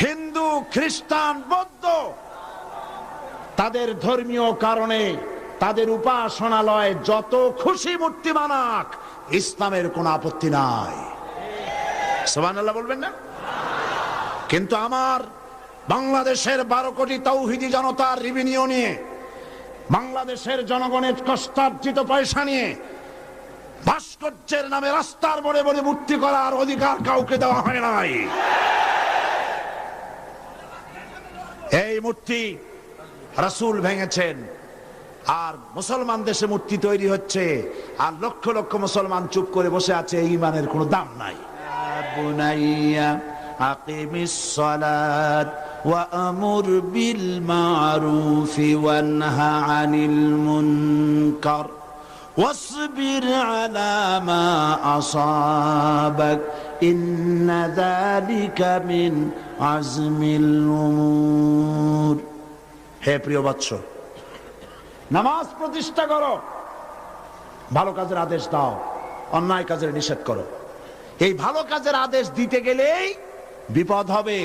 হিন্দু, খ্রিস্টান, বৌদ্ধ তাদের ধর্মীয় কারণে তাদের উপাসনালয় যত খুশি মূর্তি বানাক, ইসলামের কোনো আপত্তি নাই। সুবহানাল্লাহ বলবেন না? কিন্তু আমার বাংলাদেশের 12 কোটি তাওহীদি জনতার রেভিনিউ নিয়ে, বাংলাদেশের জনগণের কষ্টার্জিত পয়সা নিয়ে ভাস্কর্যের নামে রাস্তার মোড়ে মোড়ে মূর্তি করার অধিকার কাউকে দেওয়া হয় নাই। এই মূর্তি রাসূল ভেঙেছেন, আর মুসলমান দেশে মূর্তি তৈরি হচ্ছে, আর লক্ষ লক্ষ মুসলমান চুপ করে বসে আছে। ঈমানের কোনো দাম নাই। বুনাইয়া আকিমিস সালাত ওয়া আমুর বিল মারুফি ওয়ানহা আনিল মুনকার ওয়াসবির আলা মা আসাবাক ইন্না যালিকা মিন আজমিল উমুর। হে প্রিয় বৎস, নামাজ প্রতিষ্ঠা করো, ভালো কাজের আদেশ দাও, অন্যায় কাজের নিষেধ করো। এই ভালো কাজের আদেশ দিতে গেলেই বিপদ হবে।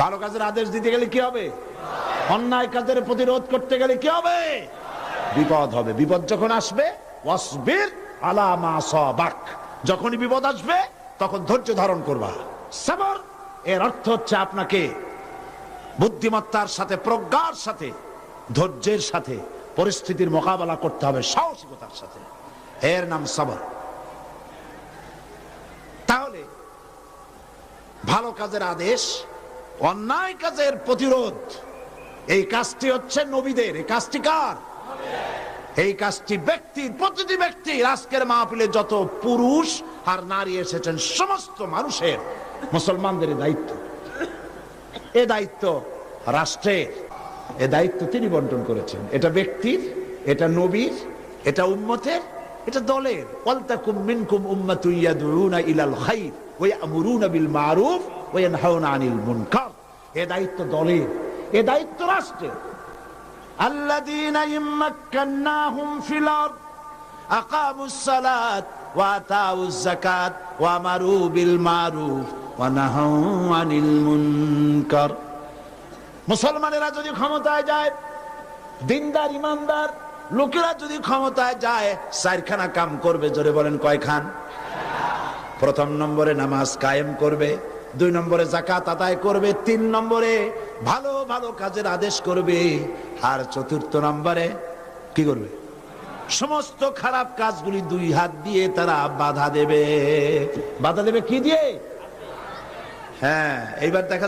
ভালো কাজের আদেশ দিতে গেলে কি হবে? অন্যায় কাজের প্রতিরোধ করতে গেলে কি হবে? বিপদ হবে। বিপদ যখন আসবে, ওয়াসবির আলা মা আসাবাক, যখনই বিপদ আসবে তখন ধৈর্য ধারণ করবা। সবর এর অর্থ হচ্ছে আপনাকে বুদ্ধিমত্তার সাথে, প্রজ্ঞার সাথে, ধৈর্যের সাথে পরিস্থিতির মোকাবেলা করতে হবে, সাহসিকতার সাথে। এর নাম সবর। তাহলে ভালো কাজের আদেশ, অন্যায় কাজের প্রতিরোধ, এই কাজটি হচ্ছে নবীদের। এই কাজটি কার? এই কাজটি ব্যক্তির, প্রতিটি ব্যক্তির। আজকের মাহফিলে যত পুরুষ আর নারী এসেছেন, সমস্ত মানুষের, মুসলমানদের দায়িত্ব। এ দায়িত্ব রাষ্ট্রের, এ দায়িত্ব তিনি বন্টন করেছেন। এটা ব্যক্তির, এটা নবীর, এটা উম্মতের, এটা দলের। ওয়ালতাকুম মিনকুম উম্মাতুন ইয়াদউনা ইলাল খায়র ওয়া ইয়ামুরুনা বিল মারুফ ওয়া ইয়ানহাউনা আনিল মুনকার। এ দায়িত্ব দলের, এ দায়িত্ব রাষ্ট্রের। আল্লাযীনা ইম্মাক্কান্নাহুম ফিল আরদ আকামুস সালাত ওয়া আতাউজ যাকাত ওয়া আমারু বিল মারুফ ওয়া নাহাউ আনিল মুনকার। মুসলমানেরা যদি ক্ষমতায় যায়, দিনদার ইমানদার লোকেরা যদি ক্ষমতায় যায়, 4খানা কাম করবে। জোরে বলেন কয়খান? প্রথম নম্বরে নামাজ কায়েম করবে, 2 নম্বরে যাকাত আদায় করবে, 3 নম্বরে ভালো ভালো কাজের আদেশ করবে, আর 4র্থ নম্বরে কি করবে? সমস্ত খারাপ কাজগুলি 2 হাত দিয়ে তারা বাধা দেবে। বাধা দেবে কি দিয়ে? হ্যাঁ, এইবার দেখা